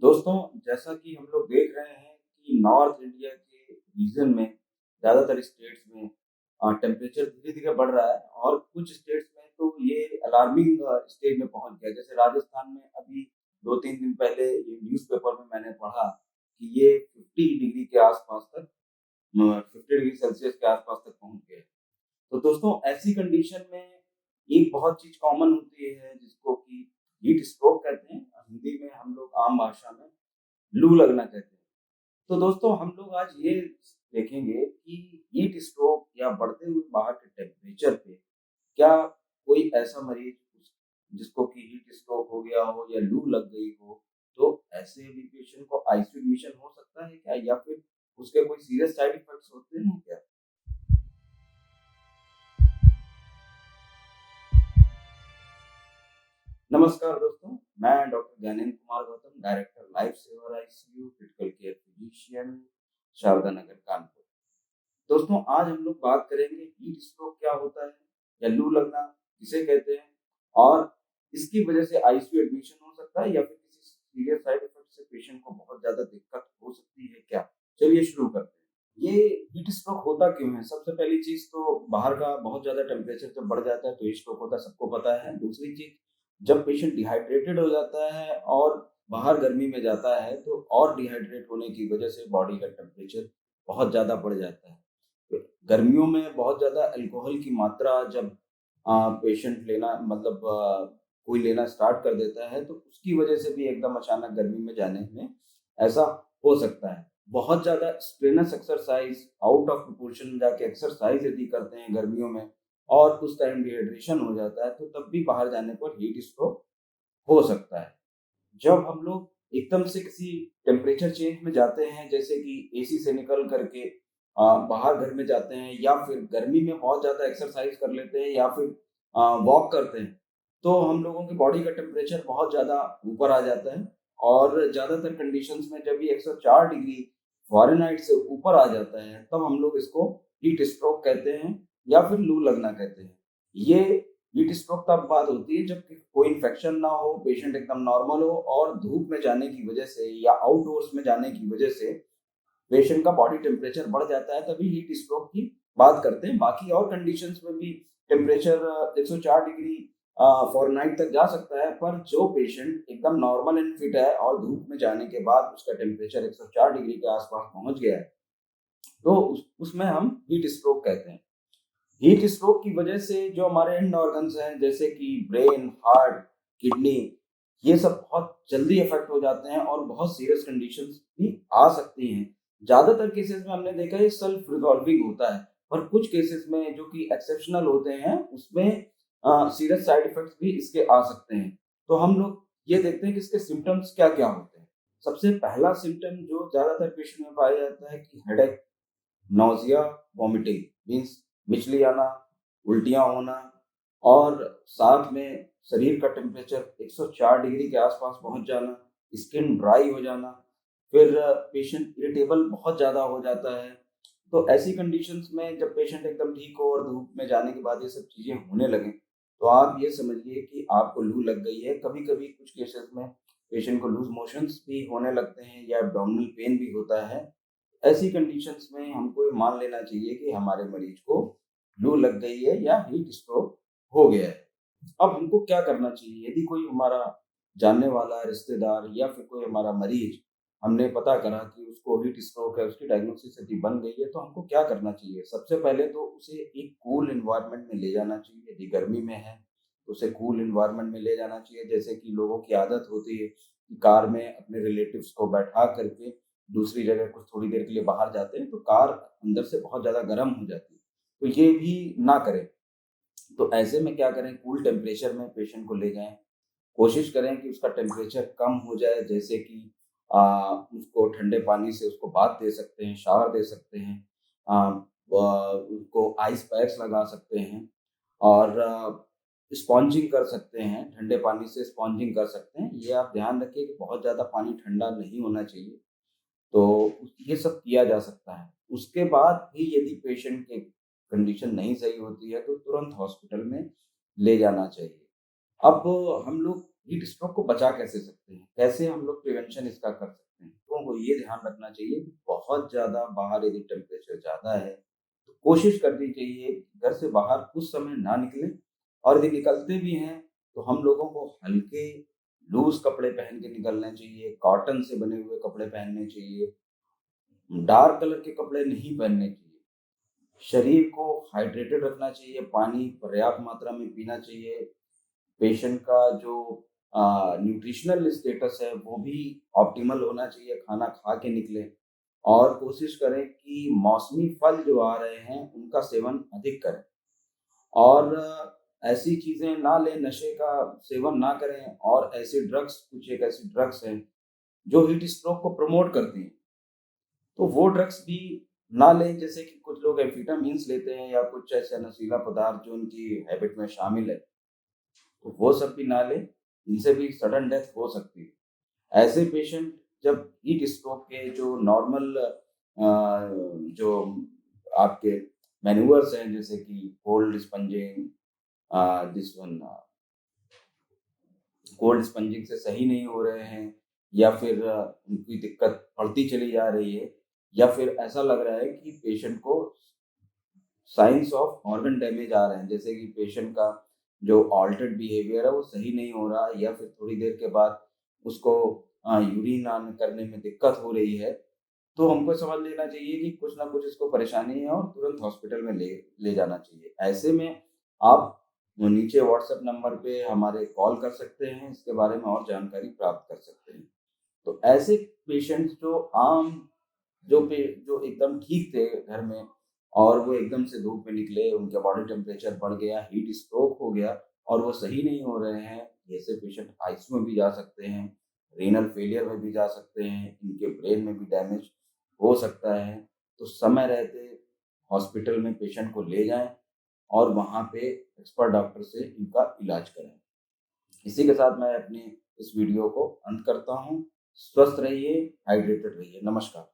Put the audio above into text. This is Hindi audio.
दोस्तों, जैसा कि हम लोग देख रहे हैं कि नॉर्थ इंडिया के रीजन में ज़्यादातर स्टेट्स में टेम्परेचर धीरे-धीरे बढ़ रहा है और कुछ स्टेट्स में तो ये अलार्मिंग स्टेज में पहुँच गया है। जैसे राजस्थान में अभी 2-3 दिन पहले ये न्यूज़पेपर में मैंने पढ़ा कि ये 50 डिग्री के आस-पास तक 50 डिग्री सेल्सियस के आस-पास तक पहुँच गए। तो दोस्तों ऐसी कंडीशन में एक बहुत चीज़ कॉमन होती है जिसको कि हीट स्ट्रोक कहते हैं। हिंदी में हम लोग आम भाषा में लू लगना कहते हैं। तो दोस्तों हम लोग आज ये देखेंगे कि हीट स्ट्रोक या बढ़ते हुए बाहर के टेम्परेचर पे क्या कोई ऐसा मरीज जिसको कि हीट स्ट्रोक हो गया हो या लू लग गई हो, तो ऐसे भी पेशेंट को आईसीयू एडमिशन हो सकता है क्या? या फिर उसके कोई सीरियस साइड इफेक्ट्स होते हैं क्या? नमस्कार दोस्तों, मैं doctor Gyanendra Kumar Gautam, director life saver ICU critical care physician, Sharda Nagar, Kanpur. दोस्तों आज हम लोग बात करेंगे हीट स्ट्रोक क्या होता है या लू लगना किसे कहते हैं और इसकी वजह से आईसीयू एडमिशन हो सकता है या फिर किसी सीरियस साइड इफेक्ट से पेशेंट को बहुत ज्यादा दिक्कत हो सकती है क्या। चलिए शुरू करते हैं। ये हीट स्ट्रोक होता क्यों है? सबसे पहली चीज तो बाहर का बहुत ज्यादा टेम्परेचर जब बढ़ जाता है तो हीट स्ट्रोक होता है, सबको पता है। दूसरी चीज, जब पेशेंट डिहाइड्रेटेड हो जाता है और बाहर गर्मी में जाता है तो और डिहाइड्रेट होने की वजह से बॉडी का टेम्परेचर बहुत ज्यादा बढ़ जाता है। गर्मियों में बहुत ज़्यादा अल्कोहल की मात्रा जब पेशेंट लेना मतलब कोई लेना स्टार्ट कर देता है तो उसकी वजह से भी एकदम अचानक गर्मी में जाने में ऐसा हो सकता है। बहुत ज़्यादा strenuous exercise out of proportion जाके एक्सरसाइज यदि करते हैं गर्मियों में और उस टाइम डिहाइड्रेशन हो जाता है तो तब भी बाहर जाने पर हीट स्ट्रोक हो सकता है। जब हम लोग एकदम से किसी टेम्परेचर चेंज में जाते हैं जैसे कि एसी से निकल करके बाहर घर में जाते हैं या फिर गर्मी में बहुत ज़्यादा एक्सरसाइज कर लेते हैं या फिर वॉक करते हैं, तो हम लोगों की बॉडी का टेम्परेचर बहुत ज़्यादा ऊपर आ जाता है और ज़्यादातर कंडीशंस में जब ये 104 डिग्री फ़ारेनहाइट से ऊपर आ जाता है तब हम लोग इसको हीट स्ट्रोक कहते हैं या फिर लू लगना कहते हैं। ये हीट स्ट्रोक तब बात होती है जब कोई इन्फेक्शन ना हो, पेशेंट एकदम नॉर्मल हो और धूप में जाने की वजह से या आउटडोर्स में जाने की वजह से पेशेंट का बॉडी टेम्परेचर बढ़ जाता है, तभी हीट स्ट्रोक की बात करते हैं। बाकी और कंडीशंस में भी टेम्परेचर 104 डिग्री फ़ारेनहाइट तक जा सकता है, पर जो पेशेंट एकदम नॉर्मल एंड फिट है और धूप में जाने के बाद उसका टेम्परेचर 104 डिग्री के आसपास पहुंच गया है, तो उसमें हम हीट स्ट्रोक कहते हैं। हीट स्ट्रोक की वजह से जो हमारे एंड ऑर्गन्स हैं जैसे कि ब्रेन, हार्ट, किडनी, ये सब बहुत जल्दी अफेक्ट हो जाते हैं और बहुत सीरियस कंडीशंस भी आ सकती हैं। ज़्यादातर केसेस में हमने देखा है सेल्फ रिजॉल्विंग होता है, पर कुछ केसेस में जो कि एक्सेप्शनल होते हैं उसमें सीरियस साइड इफेक्ट्स भी इसके आ सकते हैं। तो हम लोग ये देखते हैं कि इसके सिम्टम्स क्या-क्या होते हैं। सबसे पहला सिम्पटम जो ज़्यादातर पेशेंट में पाया जाता है कि हेडेक, नौसिया, वॉमिटिंग मीन्स मिचली आना, उल्टियाँ होना और साथ में शरीर का टेम्परेचर 104 डिग्री के आसपास पहुँच जाना, स्किन ड्राई हो जाना, फिर पेशेंट इरिटेबल बहुत ज़्यादा हो जाता है। तो ऐसी कंडीशंस में जब पेशेंट एकदम ठीक हो और धूप में जाने के बाद ये सब चीज़ें होने लगें, तो आप ये समझिए कि आपको लू लग गई है। कभी-कभी कुछ केसेस में पेशेंट को लूज़ मोशंस भी होने लगते हैं या एब्डोमिनल पेन भी होता है। ऐसी कंडीशंस में हमको ये मान लेना चाहिए कि हमारे मरीज को लू लग गई है या हीट स्ट्रोक हो गया है। अब हमको क्या करना चाहिए? यदि कोई हमारा जानने वाला रिश्तेदार या फिर कोई हमारा मरीज हमने पता करा कि उसको हीट स्ट्रोक है, उसकी डायग्नोसिस यदि बन गई है, तो हमको क्या करना चाहिए? सबसे पहले तो उसे एक कूल एनवायरनमेंट में ले जाना चाहिए। यदि गर्मी में है, तो उसे कूल एनवायरनमेंट में ले जाना चाहिए। जैसे कि लोगों की आदत होती है कि कार में अपने रिलेटिव्स को बैठा करके दूसरी जगह कुछ थोड़ी देर के लिए बाहर जाते हैं, तो कार अंदर से बहुत ज़्यादा गर्म हो जाती है। तो ये भी ना करें। तो ऐसे में क्या करें, कूल टेम्परेचर में पेशेंट को ले जाएँ। कोशिश करें कि उसका टेम्परेचर कम हो जाए, जैसे कि उसको ठंडे पानी से उसको बाथ दे सकते हैं, शावर दे सकते हैं। अ, व उसको आइस पैक्स लगा सकते हैं और स्पॉन्जिंग कर सकते हैं, ठंडे पानी से स्पॉन्जिंग कर सकते हैं। ये आप ध्यान रखिए कि बहुत ज़्यादा पानी ठंडा नहीं होना चाहिए। तो ये सब किया जा सकता है। उसके बाद भी यदि पेशेंट की कंडीशन नहीं सही होती है तो तुरंत हॉस्पिटल में ले जाना चाहिए। अब हम लोग हीट स्ट्रोक को बचा कैसे सकते हैं? कैसे हम लोग प्रिवेंशन इसका कर सकते हैं? लोगों को ये ध्यान रखना चाहिए कि बहुत ज़्यादा बाहर यदि टेम्परेचर ज़्यादा है, तो कोशिश करनी चाहिए कि घर से बाहर उस समय ना निकलें और यदि निकलते भी हैं, तो हम लोगों को हल्के लूज़ कपड़े पहन के निकलना चाहिए, कॉटन से बने हुए कपड़े पहनने चाहिए, डार्क कलर के कपड़े नहीं पहनने चाहिए। शरीर को हाइड्रेटेड रखना चाहिए, पानी पर्याप्त मात्रा में पीना चाहिए। पेशेंट का जो न्यूट्रिशनल स्टेटस है वो भी ऑप्टिमल होना चाहिए, खाना खा के निकलें और कोशिश करें कि मौसमी फल जो आ रहे हैं उनका सेवन अधिक करें और ऐसी चीज़ें ना लें, नशे का सेवन ना करें और ऐसे ड्रग्स कुछ एक ऐसी ड्रग्स हैं जो हीट स्ट्रोक को प्रमोट करती हैं। तो वो ड्रग्स भी ना लें, जैसे कि कुछ लोग एम्फेटामिन्स लेते हैं या कुछ ऐसा नशीला पदार्थ जो उनकी हैबिट में शामिल है, तो वो सब भी ना लें, इनसे भी सडन डेथ हो सकती है। ऐसे पेशेंट जब हीट स्ट्रोक के जो नॉर्मल जो आपके मैन्यूवर्स हैं जैसे कि cold spongin this one cold spongin से सही नहीं हो रहे हैं या फिर उनकी दिक्कत बढ़ती चली जा रही है या फिर ऐसा लग रहा है कि पेशेंट को साइंस ऑफ ऑर्गन डैमेज आ रहे हैं, जैसे कि पेशेंट का जो ऑल्टर्ड बिहेवियर है वो सही नहीं हो रहा या फिर थोड़ी देर के बाद उसको यूरिन आने करने में दिक्कत हो रही है, तो हमको समझ लेना चाहिए कि कुछ ना कुछ इसको परेशानी है और तुरंत हॉस्पिटल में ले ले जाना चाहिए। ऐसे में आप नीचे व्हाट्सएप नंबर पे हमारे कॉल कर सकते हैं, इसके बारे में और जानकारी प्राप्त कर सकते हैं। तो ऐसे पेशेंट्स जो एकदम ठीक थे घर में और वो एकदम से धूप में निकले, उनका बॉडी टेम्परेचर बढ़ गया, हीट स्ट्रोक हो गया और वो सही नहीं हो रहे हैं, ऐसे पेशेंट आईसीयू में भी जा सकते हैं, रीनल फेलियर में भी जा सकते हैं, इनके ब्रेन में भी डैमेज हो सकता है। तो समय रहते हॉस्पिटल में पेशेंट को ले जाएँ और वहाँ पे एक्सपर्ट डॉक्टर से इनका इलाज कराएँ। इसी के साथ मैं अपनी इस वीडियो को अंत करता हूँ। स्वस्थ रहिए, हाइड्रेटेड रहिए। नमस्कार।